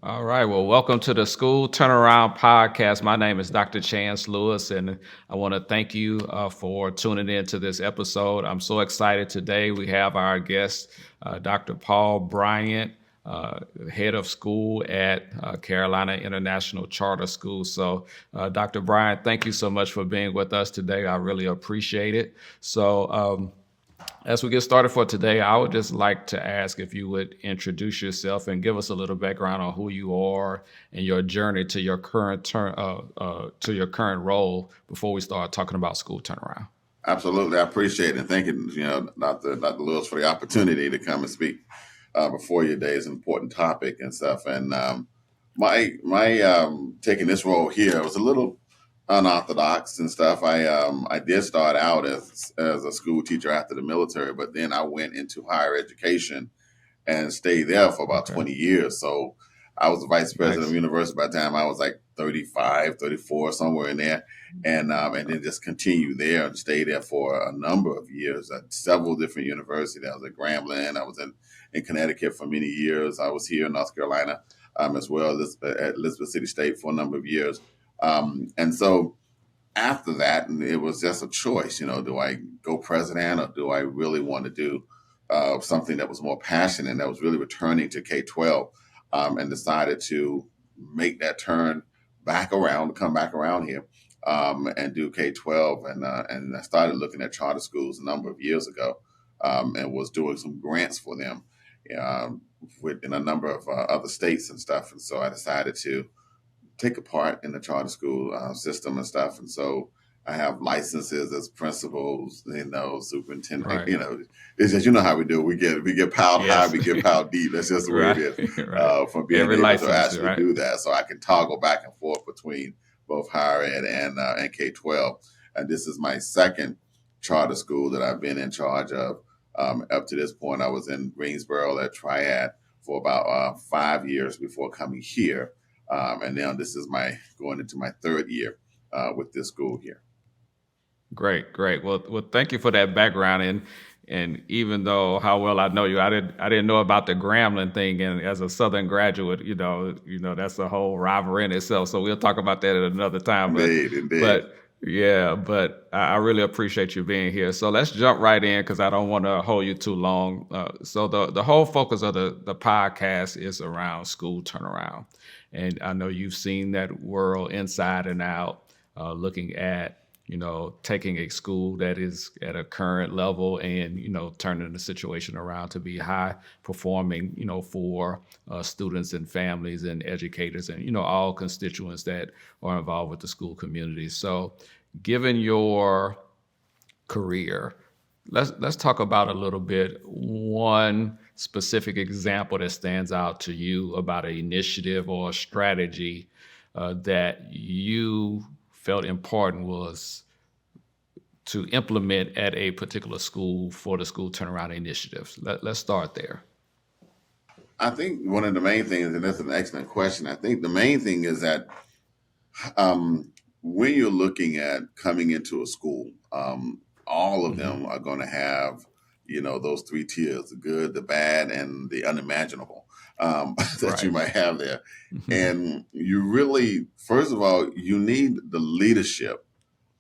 All right. Well, welcome to the School Turnaround Podcast. My name is Dr. Chance Lewis, and I want to thank you for tuning in to this episode. I'm so excited today. We have our guest, Dr. Paul Bryant, head of school at Carolina International Charter School. So, Dr. Bryant, thank you so much for being with us today. I really appreciate it. So, as we get started for today, I would just like to ask if you would introduce yourself and give us a little background on who you are and your journey to your current role before we start talking about school turnaround. Absolutely, I appreciate it. And thank you, Dr. Lewis, for the opportunity to come and speak before you today. Is an important topic and stuff. And my taking this role here was a little unorthodox and stuff. I did start out as a school teacher after the military, but then I went into higher education and stayed there for about Okay. 20 years. So I was the vice president of Nice. university by the time I was like 35, 34, somewhere in there. And then just continued there and stayed there for a number of years at several different universities. I was at Grambling. I was in Connecticut for many years. I was here in North Carolina as well at Elizabeth City State for a number of years. And so after that, it was just a choice. Do I go president or do I really want to do something that was more passionate and that was really returning to K-12, and decided to make that turn back around, come back around here, and do K-12. And I started looking at charter schools a number of years ago, and was doing some grants for them in a number of other states and stuff. And so I decided to take a part in the charter school system and stuff. And so I have licenses as principals, superintendent. Right. It's just how we do. We get piled high, Yes. we get piled deep. That's just the way it is. Right. From being Every able to license, actually right? do that, so I can toggle back and forth between both higher ed and K-12. And this is my second charter school that I've been in charge of. Up to this point, I was in Greensboro at Triad for about 5 years before coming here. And now this is going into my third year with this school here. Great. Well, thank you for that background. And even though how well I know you, I didn't know about the Grambling thing. And as a Southern graduate, that's a whole rivalry in itself. So we'll talk about that at another time. Indeed. But yeah, but I really appreciate you being here. So let's jump right in because I don't want to hold you too long. So the whole focus of the podcast is around school turnaround, and I know you've seen that world inside and out, looking at taking a school that is at a current level and, turning the situation around to be high performing, for students and families and educators and, all constituents that are involved with the school community. So given your career, let's talk about a little bit one specific example that stands out to you about an initiative or a strategy that you felt important was to implement at a particular school for the school turnaround initiatives. Let's start there. I think one of the main things, and that's an excellent question. I think the main thing is that when you're looking at coming into a school, all of them are going to have, those three tiers: the good, the bad, and the unimaginable that you Right. might have there. And you really, first of all, you need the leadership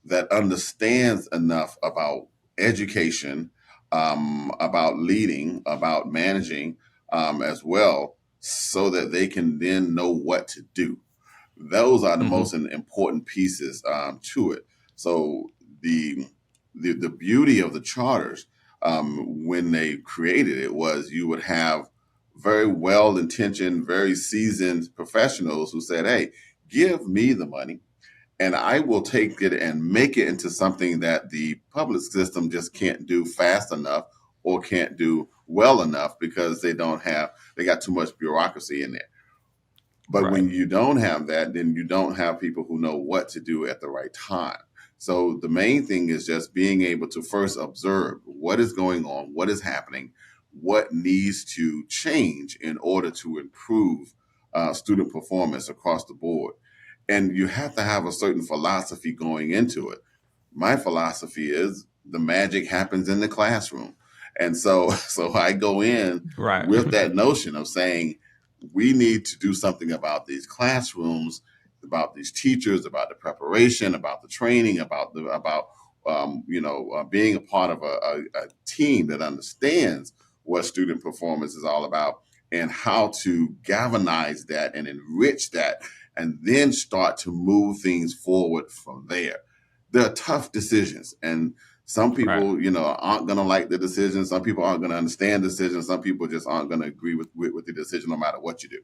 that understands enough about education, about leading, about managing as well, so that they can then know what to do. Those are the most important pieces to it. So the beauty of the charters, when they created it, was you would have very well intentioned, very seasoned professionals who said, "Hey, give me the money and I will take it and make it into something that the public system just can't do fast enough or can't do well enough because they got too much bureaucracy in there." But Right. when you don't have that, then you don't have people who know what to do at the right time. So the main thing is just being able to first observe what is going on, what is happening, what needs to change in order to improve student performance across the board. And you have to have a certain philosophy going into it. My philosophy is the magic happens in the classroom. And so I go in Right. with that notion of saying, we need to do something about these classrooms, about these teachers, about the preparation, about the training, about being a part of a team that understands what student performance is all about and how to galvanize that and enrich that, and then start to move things forward from there. They're tough decisions, and some Right. people, aren't going to like the decision. Some people aren't going to understand the decision. Some people just aren't going to agree with the decision no matter what you do.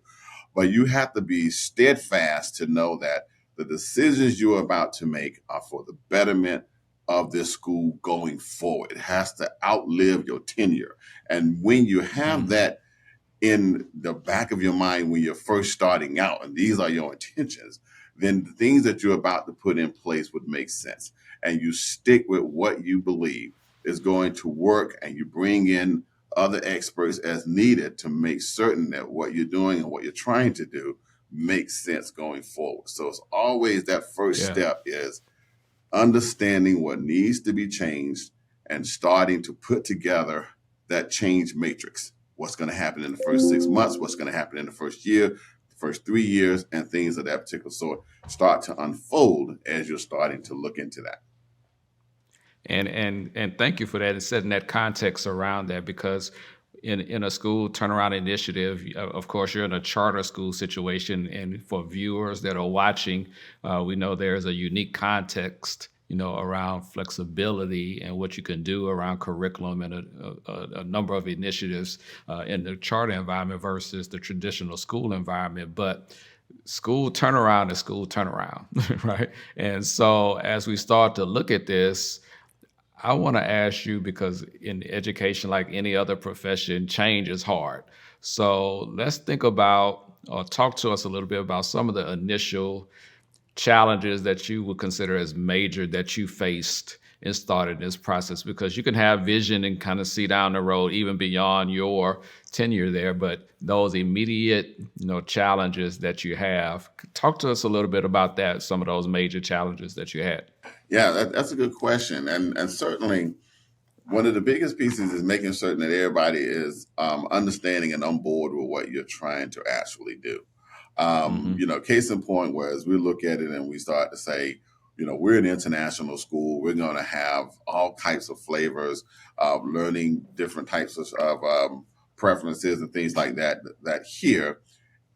But you have to be steadfast to know that the decisions you're about to make are for the betterment of this school going forward. It has to outlive your tenure. And when you have Mhm. that in the back of your mind when you're first starting out, and these are your intentions, then the things that you're about to put in place would make sense. And you stick with what you believe is going to work, and you bring in other experts as needed to make certain that what you're doing and what you're trying to do makes sense going forward. So it's always that first Yeah. step is understanding what needs to be changed and starting to put together that change matrix. What's going to happen in the first 6 months, what's going to happen in the first year, the first 3 years, and things of that particular sort start to unfold as you're starting to look into that. And thank you for that and setting that context around that, because in a school turnaround initiative, of course, you're in a charter school situation, and for viewers that are watching, we know there's a unique context, around flexibility and what you can do around curriculum and a number of initiatives in the charter environment versus the traditional school environment. But school turnaround is school turnaround, right? And so as we start to look at this, I want to ask you, because in education, like any other profession, change is hard. So let's think about, or talk to us a little bit about some of the initial challenges that you would consider as major that you faced in starting this process, because you can have vision and kind of see down the road even beyond your tenure there, but those immediate challenges that you have, talk to us a little bit about that, some of those major challenges that you had. Yeah, that's a good question. And certainly one of the biggest pieces is making certain that everybody is understanding and on board with what you're trying to actually do. Hmm. Case in point, whereas we look at it and we start to say, we're an international school. We're going to have all types of flavors, learning different types of preferences and things like that here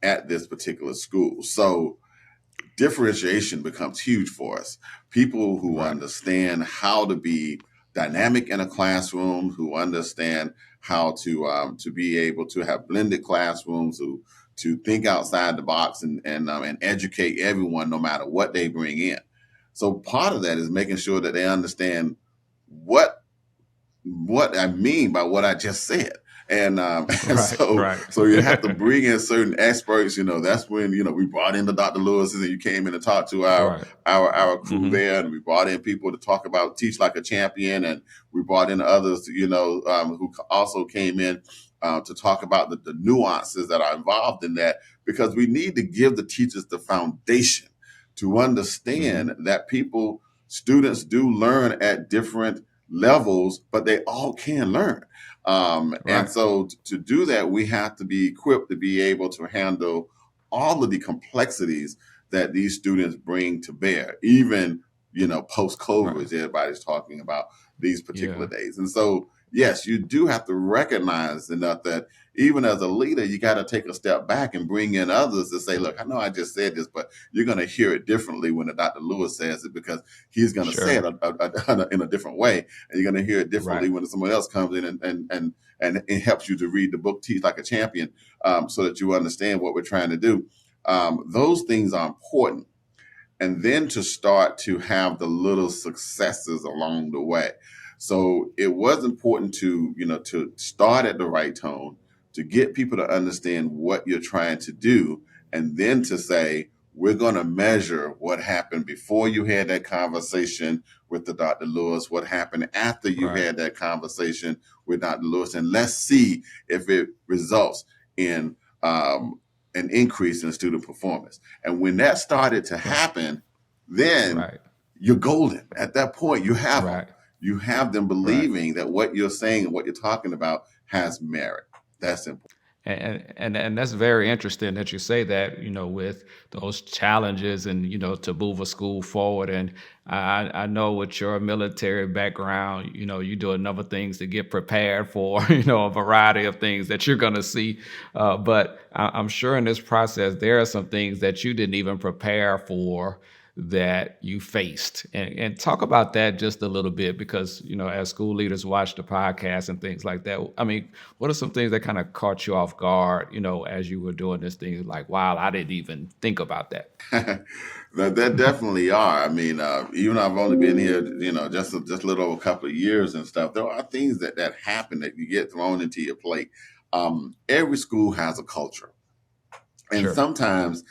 at this particular school. So differentiation becomes huge for us. People who Right. understand how to be dynamic in a classroom, who understand how to be able to have blended classrooms, who to think outside the box and educate everyone no matter what they bring in. So part of that is making sure that they understand what what I mean by what I just said. And Right. so Right. so you have to bring in certain experts. That's when we brought in the Dr. Lewis's, and you came in and talked to our Right. our crew Hmm. there, and we brought in people to talk about teach like a champion, and we brought in others who also came in to talk about the nuances that are involved in that, because we need to give the teachers the foundation to understand Hmm. that students do learn at different levels, but they all can learn. And Right. so to do that, we have to be equipped to be able to handle all of the complexities that these students bring to bear, even, post COVID, Right. as everybody's talking about these particular Yeah. days. And so, yes, you do have to recognize enough that even as a leader, you got to take a step back and bring in others to say, look, I know I just said this, but you're going to hear it differently when the Dr. Lewis says it, because he's going to say it Sure. in a different way. And you're going to hear it differently Right. when someone else comes in and it helps you to read the book Teach Like a Champion, so that you understand what we're trying to do. Those things are important. And then to start to have the little successes along the way. So it was important to start at the right tone, to get people to understand what you're trying to do, and then to say, we're going to measure what happened before you had that conversation with the Dr. Lewis, what happened after you Right. had that conversation with Dr. Lewis, and let's see if it results in an increase in student performance. And when that started to Right. happen, then Right. you're golden. At that point, you have them. Right. You have them Right. believing that what you're saying and what you're talking about has merit. That's important. And that's very interesting that you say that, with those challenges and, to move a school forward. And I know with your military background, you do a number of things to get prepared for, a variety of things that you're going to see. But I'm sure in this process, there are some things that you didn't even prepare for that you faced, and talk about that just a little bit, because as school leaders watch the podcast and things like that, I mean, what are some things that kind of caught you off guard, as you were doing this thing, like, wow, I didn't even think about that? That definitely are. I mean, even though I've only been here, just a little over a couple of years and stuff, there are things that happen that you get thrown into your plate. Every school has a culture, and Sure. sometimes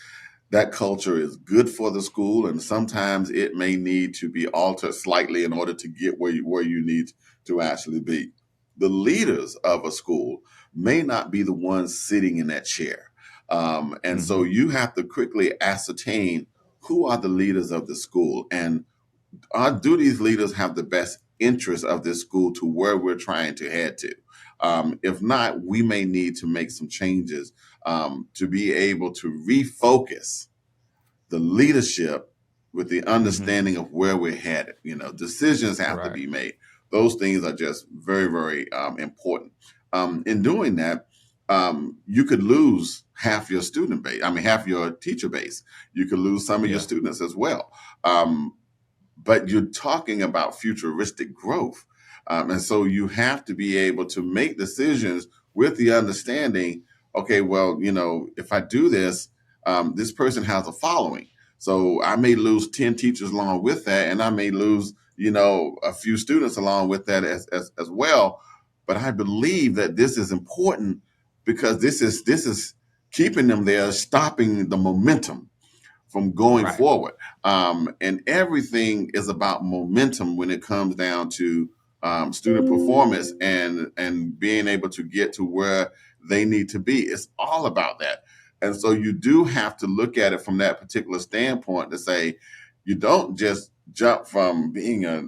that culture is good for the school, and sometimes it may need to be altered slightly in order to get where you need to actually be. The leaders of a school may not be the ones sitting in that chair. And so Hmm. you have to quickly ascertain who are the leaders of the school, and do these leaders have the best interest of this school to where we're trying to head to? If not, we may need to make some changes to be able to refocus the leadership with the Hmm. understanding of where we're headed. Decisions have to Right. be made. Those things are just very, very important. In doing that, you could lose half your student base. I mean, half your teacher base. You could lose some of your Yeah. students as well. But you're talking about futuristic growth. And so you have to be able to make decisions with the understanding, okay, well, if I do this, this person has a following. So I may lose 10 teachers along with that, and I may lose, a few students along with that as well. But I believe that this is important because this is keeping them there, stopping the momentum from going Right. forward. And everything is about momentum when it comes down to student performance and being able to get to where they need to be. It's all about that. And so you do have to look at it from that particular standpoint to say, you don't just jump from being a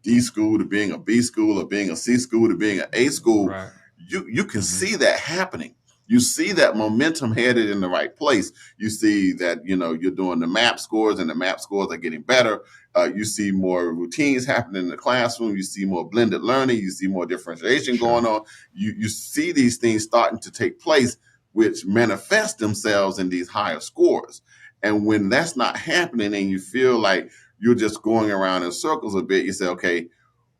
D school to being a B school, or being a C school to being an A school. Right. You can Hmm. see that happening. You see that momentum headed in the right place. You see that you're doing the map scores, and the map scores are getting better. You see more routines happening in the classroom. You see more blended learning. You see more differentiation going Sure. on. You see these things starting to take place, which manifest themselves in these higher scores. And when that's not happening, and you feel like you're just going around in circles a bit, you say, okay,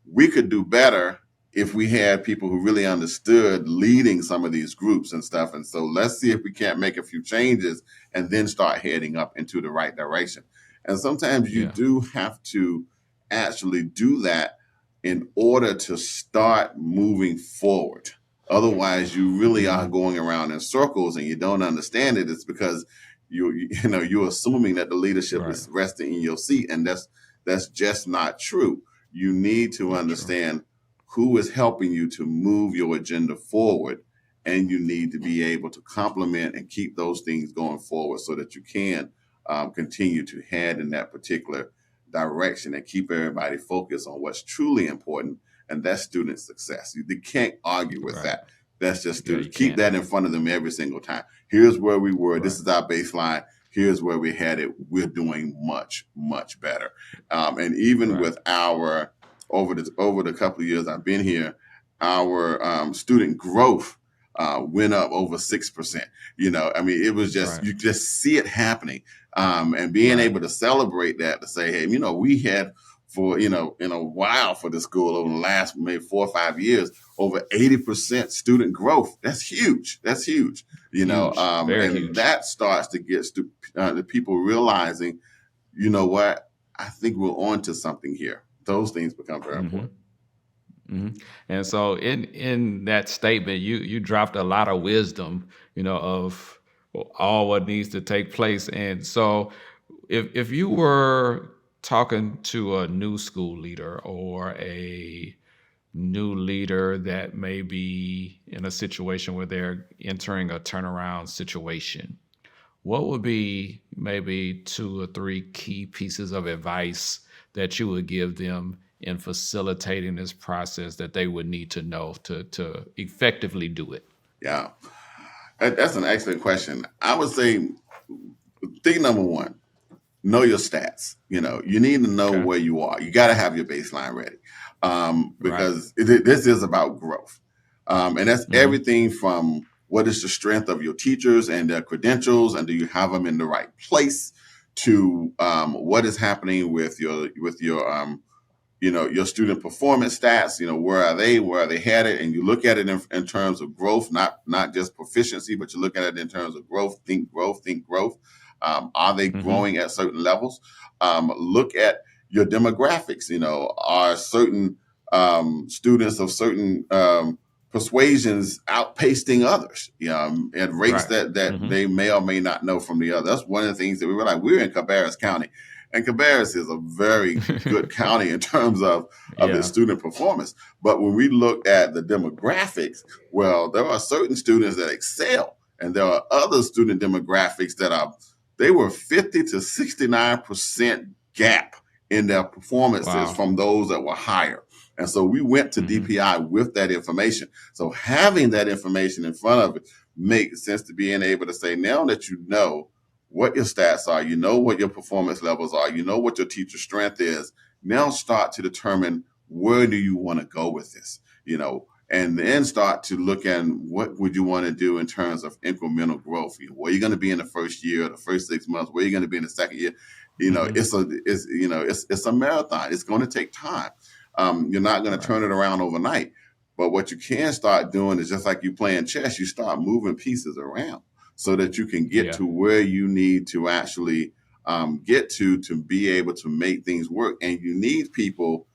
we could do better if we had people who really understood leading some of these groups and stuff. And so let's see if we can't make a few changes and then start heading up into the right direction. And sometimes you Yeah. do have to actually do that in order to start moving forward. Otherwise, you really are Hmm. going around in circles and you don't understand it. It's because you're assuming that the leadership Right. is resting in your seat, and that's just not true. You need to Not true. understand who is helping you to move your agenda forward, and you need to be able to complement and keep those things going forward so that you can continue to head in that particular direction and keep everybody focused on what's truly important, and that's student success. You can't argue with Right. that. That's just Yeah, students. you Keep can't. that in front of them every single time. Here's where we were. This Right. is our baseline. Here's where we headed. We're doing much, much better. And even Right. with our over the couple of years I've been here, our student growth went up over 6%. I mean, it was just, Right. you just see it happening, and being Right. able to celebrate that, to say, hey, we had for in a while for the school over the last maybe 4 or 5 years over 80% student growth. That's huge. That's huge. Huge. Very And huge. that starts to get the people realizing, what, I think we're on to something here. Those things become very Hmm. important. Hmm. And so in that statement, you dropped a lot of wisdom, of all what needs to take place. And so if you were talking to a new school leader or a new leader that may be in a situation where they're entering a turnaround situation, what would be maybe two or three key pieces of advice that you would give them in facilitating this process that they would need to know to effectively do it? Yeah. That's an excellent question. I would say thing number one, know your stats. You need to know Okay. where you are. You got to have your baseline ready, Right. because this is about growth, and that's Mm-hmm. everything from what is the strength of your teachers and their credentials, and do you have them in the right place, to what is happening with your your student performance stats. Where are they headed, and you look at it in terms of growth, not just proficiency, but you look at it in terms of growth. Think growth. Are they Mm-hmm. growing at certain levels? Look at your demographics. Are certain students of certain persuasions outpacing others, at rates Right. that Mm-hmm. they may or may not know from the other. That's one of the things that we were like. We're in Cabarrus County, and Cabarrus is a very good county in terms of its Yeah. student performance. But when we look at the demographics, well, there are certain students that excel, and there are other student demographics they were 50 to 69% gap in their performances Wow. from those that were higher. And so we went to Mm-hmm. DPI with that information. So having that information in front of it makes sense, to being able to say, now that you know what your stats are, you know what your performance levels are, you know what your teacher strength is, now start to determine where do you want to go with this, and then start to look at what would you want to do in terms of incremental growth. Where you're going to be in the first year, the first 6 months, where you're going to be in the second year. Mm-hmm. It's a marathon. It's going to take time. You're not going to Right. turn it around overnight. But what you can start doing is, just like you playing chess, you start moving pieces around so that you can get Yeah. to where you need to actually get to be able to make things work. And you need people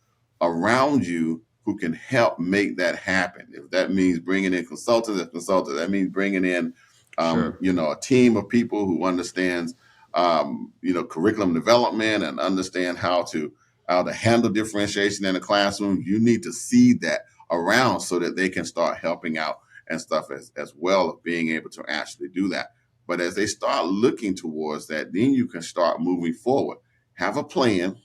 around you who can help make that happen. If that means bringing in consultants, that means bringing in, Sure. a team of people who understands, curriculum development, and understand how to handle differentiation in the classroom. You need to see that around so that they can start helping out and stuff, as well, of being able to actually do that. But as they start looking towards that, then you can start moving forward. Have a plan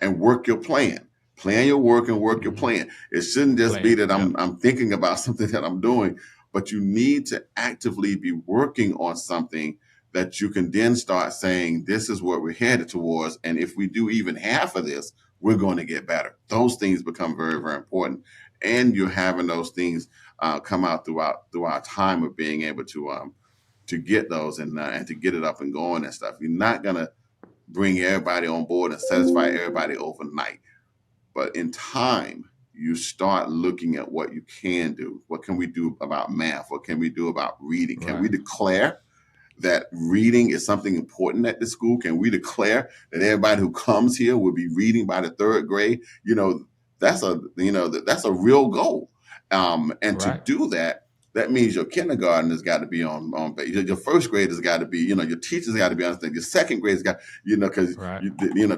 and work your plan. Plan your work and work your Mm-hmm. plan. It shouldn't just be Plan. that Yep. I'm thinking about something that I'm doing, but you need to actively be working on something that you can then start saying, this is what we're headed towards. And if we do even half of this, we're going to get better. Those things become very, very important. And you're having those things come out throughout time of being able to get those, and to get it up and going and stuff. You're not gonna bring everybody on board and satisfy everybody overnight. But in time, you start looking at what you can do. What can we do about math? What can we do about reading? Can we Right. declare that reading is something important at the school? Can we declare that everybody who comes here will be reading by the third grade? That's a real goal. And to Right. do that, that means your kindergarten has got to be on base. Your first grade has got to be, your teachers got to be on thing. Your second grade has got, because Right.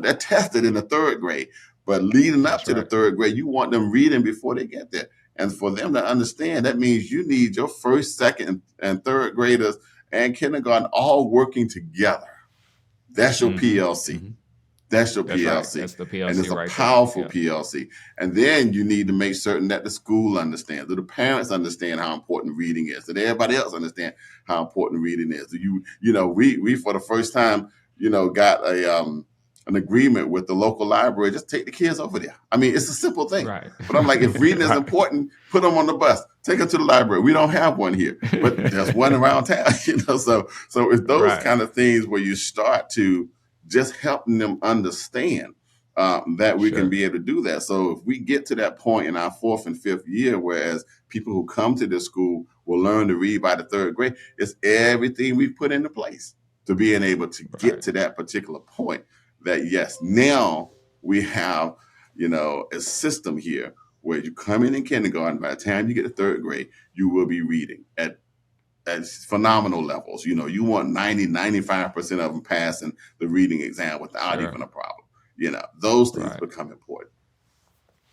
they're tested in the third grade. But leading up That's to the right. third grade, you want them reading before they get there. And for them to understand, that means you need your first, second, and third graders and kindergarten all working together. That's your Mm-hmm. PLC. Mm-hmm. That's your That's right. PLC. That's the And it's PLC a right there. powerful Yeah. PLC. And then you need to make certain that the school understands, that the parents understand how important reading is, that everybody else understand how important reading is. We for the first time, got an agreement with the local library. Just take the kids over there. I mean, it's a simple thing. Right. But I'm like, if reading is Right. important, put them on the bus. Take them to the library. We don't have one here, but there's one around town. So it's those Right. kind of things where you start to just helping them understand that we can Sure. be able to do that. So if we get to that point in our fourth and fifth year, whereas people who come to this school will learn to read by the third grade, it's everything we've put into place to being able to get Right. to that particular point. That yes, now we have a system here where you come in kindergarten. By the time you get to third grade, you will be reading at phenomenal levels. You want 95% of them passing the reading exam without Sure. even a problem. Those things Right. become important.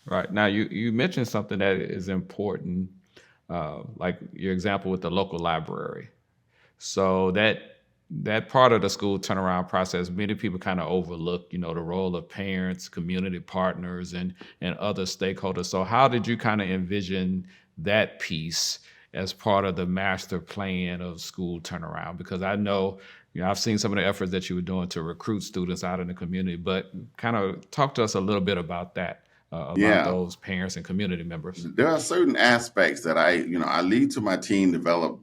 Right. Now you mentioned something that is important, like your example with the local library. So that part of the school turnaround process, many people kind of overlook, the role of parents, community partners, and other stakeholders. So how did you kind of envision that piece as part of the master plan of school turnaround? Because I know, I've seen some of the efforts that you were doing to recruit students out in the community, but kind of talk to us a little bit about that, about Yeah. those parents and community members. There are certain aspects that I lead to my team develop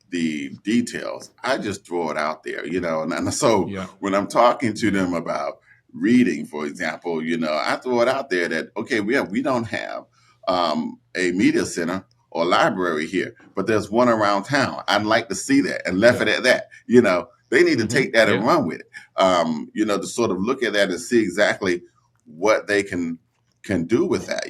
the details. I just throw it out there, and so Yeah, when I'm talking to them about reading, for example, I throw it out there that, okay, we don't have a media center or library here, but there's one around town. I'd like to see that, and left yeah, it at that. They need to take that and yeah, run with it. To sort of look at that and see exactly what they can do with that.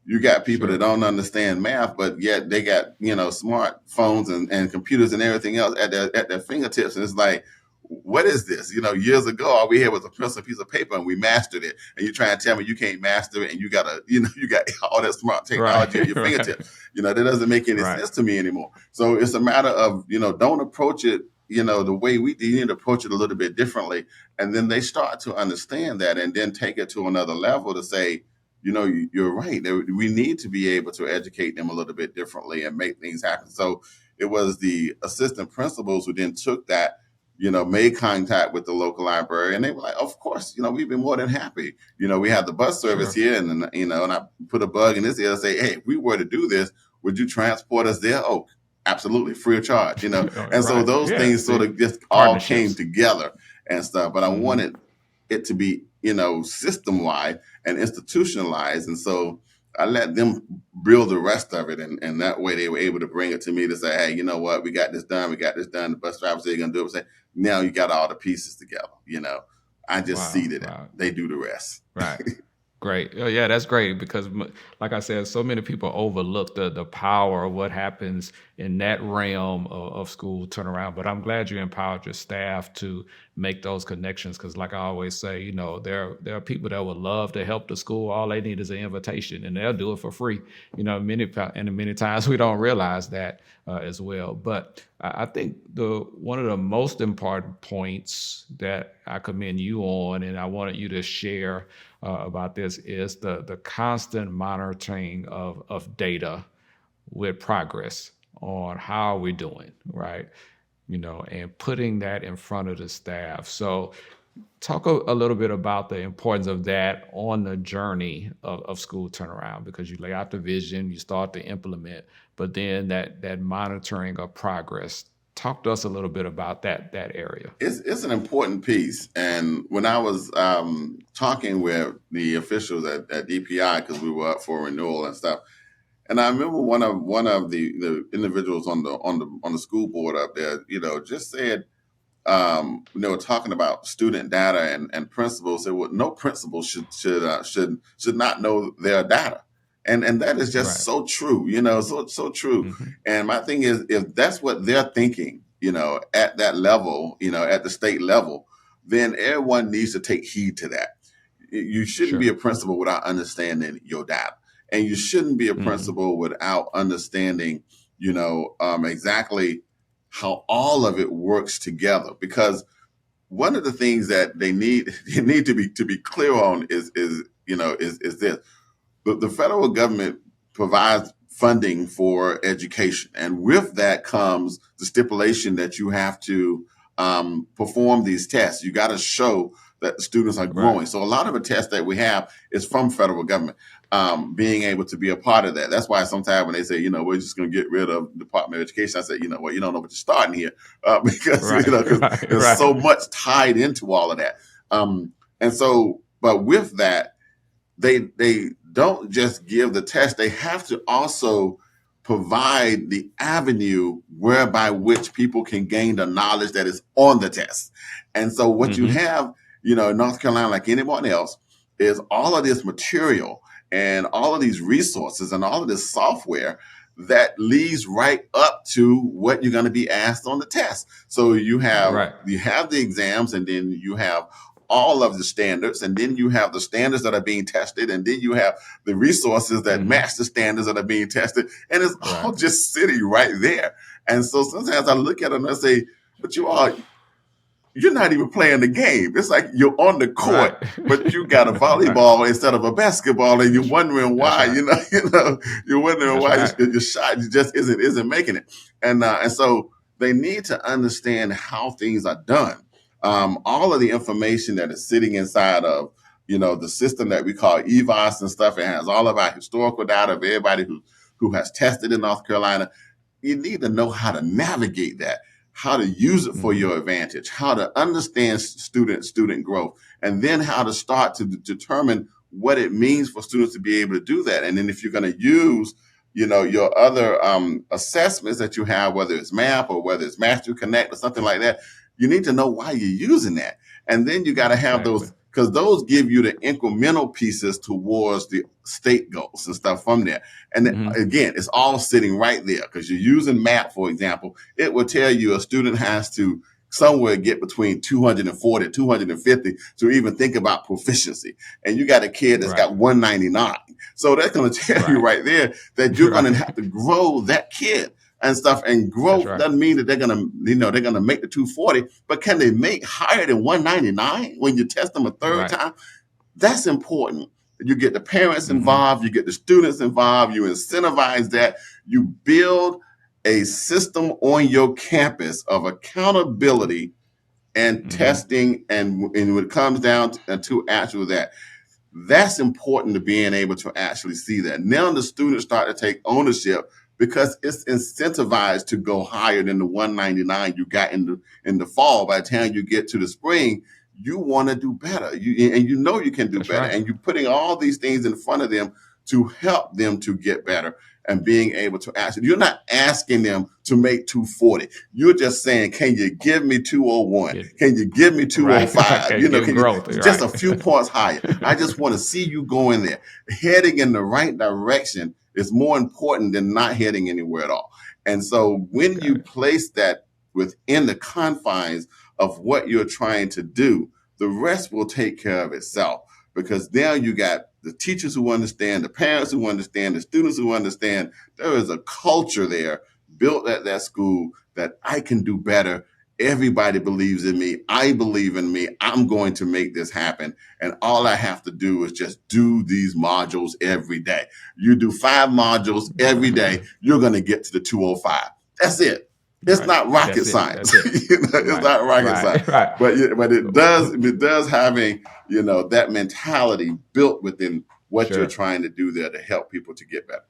You got people that sure, don't understand math, but yet they got, smartphones and computers and everything else at their fingertips. And it's like, what is this? Years ago, all we had was a pencil, piece of paper, and we mastered it. And you try and tell me you can't master it, and you got all that smart right, technology at your right, fingertips. That doesn't make any right, sense to me anymore. So it's a matter of, don't approach it, the way we do. You need to approach it a little bit differently. And then they start to understand that, and then take it to another level to say, you're right. We need to be able to educate them a little bit differently and make things happen. So it was the assistant principals who then took that, made contact with the local library, and they were like, of course, we've been more than happy. We have the bus service sure, here, and I put a bug in this ear to say, hey, if we were to do this, would you transport us there? Oh, absolutely, free of charge. And so right, those yeah. things sort See, of just all came partnerships. together and stuff. But I Hmm. wanted it to be, system wide and institutionalized. And so I let them build the rest of it. And that way they were able to bring it to me to say, hey, you know what? We got this done. We got this done. The bus driver said they're going to do it. Say, now you got all the pieces together. I just Wow, seeded it. wow, They do the rest. right. Great. Oh, yeah, that's great because, like I said, so many people overlook the power of what happens in that realm of school turnaround. But I'm glad you empowered your staff to make those connections because, like I always say, there are people that would love to help the school. All they need is an invitation, and they'll do it for free. Many times we don't realize that as well. But I think one of the most important points that I commend you on, and I wanted you to share about this is the constant monitoring of data with progress on how we're doing, right? And putting that in front of the staff. So talk a little bit about the importance of that on the journey of school turnaround, because you lay out the vision, you start to implement, but then that monitoring of progress. Talk to us a little bit about that area. It's an important piece. And when I was talking with the officials at DPI, because we were up for renewal and stuff, and I remember one of the individuals on the school board up there, just said, they were talking about student data, and principals said, well, no principal should not know their data. And that is just Right. so true, so true. Hmm. And my thing is, if that's what they're thinking, at that level, at the state level, then everyone needs to take heed to that. You shouldn't be Sure. a principal without understanding your data. And you shouldn't be a Hmm. principal without understanding, exactly how all of it works together. Because one of the things that they need to be clear on is this: the federal government provides funding for education, and with that comes the stipulation that you have to perform these tests. You got to show that the students are Right. growing. So a lot of the tests that we have is from federal government, being able to be a part of that. That's why sometimes when they say, we're just going to get rid of the Department of Education, I say, you know what, you don't know what you're starting here, because Right. because Right. there's so Right. much tied into all of that. And so, but with that, they don't just give the test, they have to also provide the avenue whereby which people can gain the knowledge that is on the test. And so what you Hmm. have, in North Carolina, like anyone else, is all of this material and all of these resources and all of this software that leads right up to what you're going to be asked on the test. So you have Right. the exams, and then you have all of the standards, and then you have the standards that are being tested, and then you have the resources that Hmm. match the standards that are being tested, and it's Right. all just sitting right there. And so sometimes I look at them and I say, but you all, you're not even playing the game. It's like you're on the Right. court, but you got a Right. volleyball instead of a basketball, and you're That's, wondering that's why. right. You're wondering That's why right. your shot just isn't making it. And so they need to understand how things are done. All of the information that is sitting inside of the system that we call EVOS and stuff. It has all of our historical data of everybody who has tested in North Carolina. You need to know how to navigate that, how to use it for Hmm. your advantage, how to understand student growth, and then how to start to determine what it means for students to be able to do that. And then if you're going to use your other assessments that you have, whether it's MAP or whether it's Mastery Connect or something like that, you need to know why you're using that. And then you got to have Exactly. those, because those give you the incremental pieces towards the state goals and stuff from there. And Hmm. again, it's all sitting right there, because you're using MAP, for example. It will tell you a student has to somewhere get between 240, 250 to even think about proficiency. And you got a kid that's Right. got 199. So that's going to tell you Right. right there that you're going to Right. have to grow that kid and stuff. And That's growth right. doesn't mean that they're gonna make the 240, but can they make higher than 199 when you test them a third Right. time? That's important. You get the parents Hmm. involved, you get the students involved, you incentivize that, you build a system on your campus of accountability and Hmm. testing, and when it comes down to actual that's important, to being able to actually see that. Now the students start to take ownership, because it's incentivized to go higher than the 199 you got in the fall. By the time you get to the spring, you want to do better. And you can do That's better. right. And you're putting all these things in front of them to help them to get better, and being able to actually, you're not asking them to make 240. You're just saying, can you give me 201? Get, Can you give me right. 205? Okay. Give Can you growth. just Right. a few points higher? I just want to see you going there. Heading in the right direction is more important than not heading anywhere at all. And so when Got you it. place that within the confines of what you're trying to do, the rest will take care of itself, because now you got the teachers who understand, the parents who understand, the students who understand. There is a culture there built at that school that I can do better. Everybody believes in me. I believe in me. I'm going to make this happen. And all I have to do is just do these modules every day. You do 5 modules every day, you're going to get to the 205. That's it. It's Right. not rocket That's it. science. That's it. It's Right. not rocket science. Right. Right. But it does having that mentality built within what you're Sure. trying to do there to help people to get better.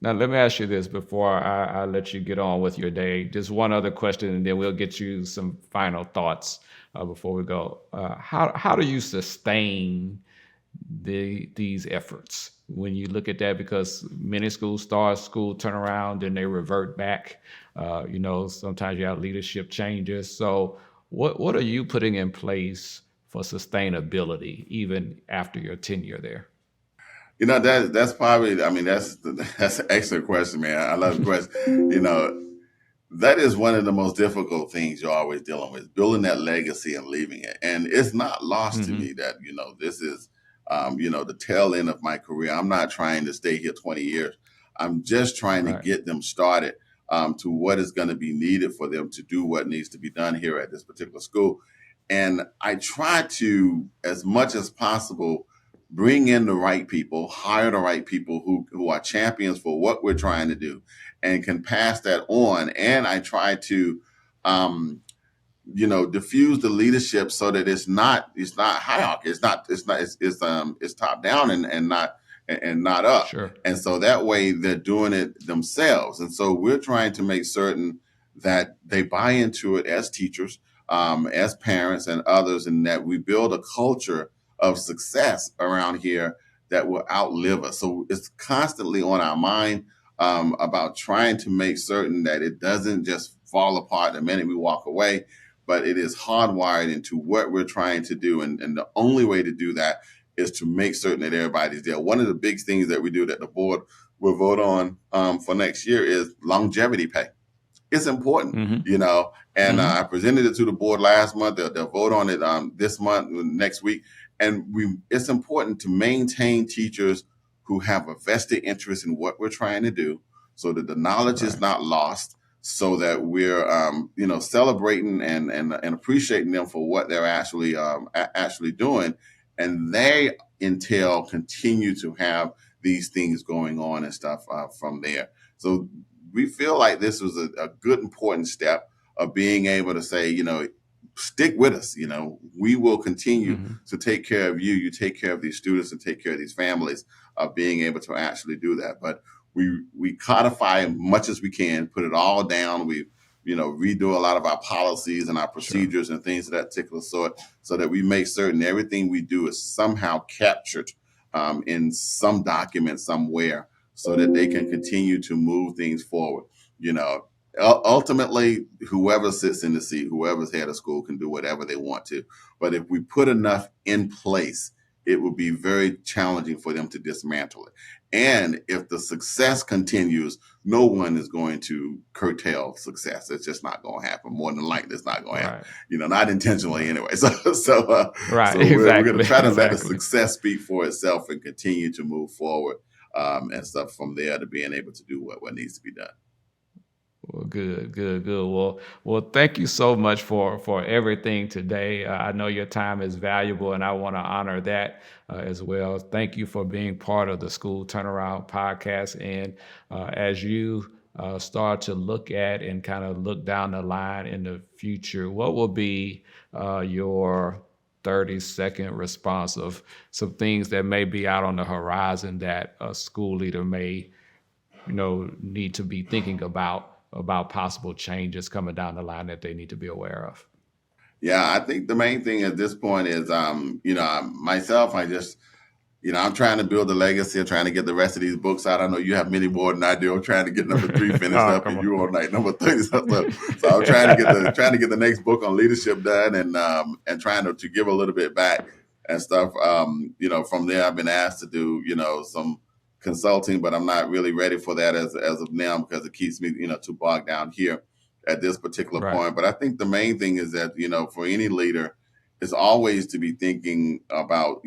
Now, let me ask you this before I let you get on with your day. Just one other question, and then we'll get you some final thoughts before we go. How do you sustain these efforts when you look at that? Because many schools start, school turn around, then they revert back. Sometimes you have leadership changes. So, what are you putting in place for sustainability even after your tenure there? That's probably, I mean, that's an excellent question, man. I love the question. That is one of the most difficult things you're always dealing with, building that legacy and leaving it. And it's not lost to Hmm. me that, this is, the tail end of my career. I'm not trying to stay here 20 years. I'm just trying to Right. get them started to what is going to be needed for them to do what needs to be done here at this particular school. And I try to, as much as possible, bring in the right people, hire the right people who are champions for what we're trying to do, and can pass that on. And I try to, diffuse the leadership so that it's not hierarchy. It's top down and not up. Sure. And so that way they're doing it themselves. And so we're trying to make certain that they buy into it as teachers, as parents and others, and that we build a culture of success around here that will outlive us. So it's constantly on our mind, about trying to make certain that it doesn't just fall apart the minute we walk away, but it is hardwired into what we're trying to do. And the only way to do that is to make certain that everybody's there. One of the big things that we do that the board will vote on for next year is longevity pay. It's important, Hmm. and Hmm. I presented it to the board last month. They'll vote on it this month, next week. And it's important to maintain teachers who have a vested interest in what we're trying to do, so that the knowledge is Right. not lost, so that we're celebrating and appreciating them for what they're actually doing, and they intel continue to have these things going on and stuff from there. So we feel like this was a good important step of being able to say, stick with us. We will continue Mm-hmm. to take care of you. You take care of these students and take care of these families of being able to actually do that. But we codify as much as we can, put it all down. We redo a lot of our policies and our Sure. procedures and things of that particular sort, so that we make certain everything we do is somehow captured in some document somewhere, so that they can continue to move things forward. You know, ultimately, whoever sits in the seat, whoever's head of school, can do whatever they want to. But if we put enough in place, it will be very challenging for them to dismantle it. And if the success continues, no one is going to curtail success. It's just not going to happen. More than likely, it's not going to happen. Right. Not intentionally Right. anyway. So Right. we're going to Exactly. try to let the Exactly. success speak for itself and continue to move forward and stuff from there, to being able to do what needs to be done. Well, good, good, good. Well, thank you so much for everything today. I know your time is valuable, and I want to honor that as well. Thank you for being part of the School Turnaround Podcast. And as you start to look at and kind of look down the line in the future, what will be your 30-second response of some things that may be out on the horizon that a school leader may need to be thinking about possible changes coming down the line that they need to be aware of? Yeah, I think the main thing at this point is, myself, I'm trying to build a legacy. I'm trying to get the rest of these books out. I know you have many more than I do. I'm trying to get number 3 finished Oh, up, come and you on. on like number 30. So I'm trying to get the next book on leadership done, and trying to give a little bit back and stuff. From there, I've been asked to do some consulting, but I'm not really ready for that as of now, because it keeps me too bogged down here at this particular Right. point. But I think the main thing is that for any leader, is always to be thinking about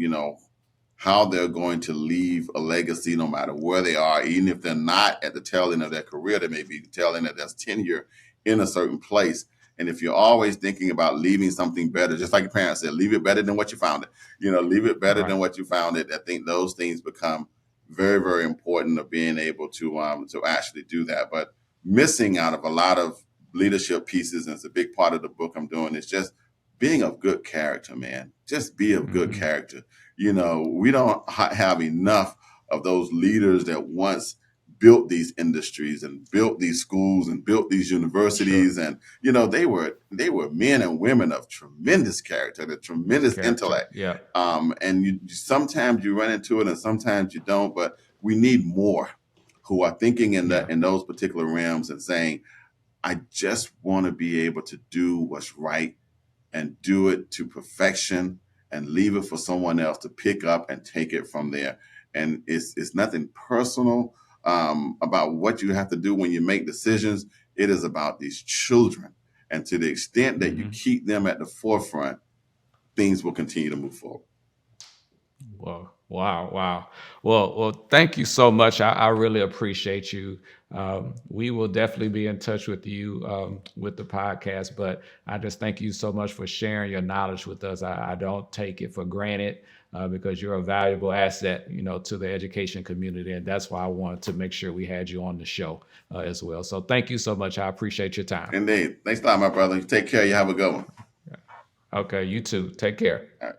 how they're going to leave a legacy, no matter where they are. Even if they're not at the tail end of their career, they may be the tail end of their tenure in a certain place. And if you're always thinking about leaving something better, just like your parents said, leave it better than what you found it. Leave it better than Right. what you found it. I think those things become very, very important, of being able to actually do that. But missing out of a lot of leadership pieces, and it's a big part of the book I'm doing, is just being of good character, man. Just be of good Hmm. character. We don't have enough of those leaders that once built these industries and built these schools and built these Sure. universities, and they were men and women of tremendous character, the tremendous Character. intellect. Yeah. And sometimes you run into it and sometimes you don't, but we need more who are thinking Yeah. in those particular realms and saying, I just want to be able to do what's right and do it to perfection, and leave it for someone else to pick up and take it from there. And it's nothing personal about what you have to do when you make decisions. It is about these children. And to the extent that you Hmm. keep them at the forefront, things will continue to move forward. Well, wow, wow. Well, thank you so much. I really appreciate you. We will definitely be in touch with you with the podcast, but I just thank you so much for sharing your knowledge with us. I don't take it for granted because you're a valuable asset, to the education community, and that's why I wanted to make sure we had you on the show as well. So thank you so much. I appreciate your time. Indeed. Thanks a lot, my brother. Take care. You have a good one. Okay, you too. Take care. All right.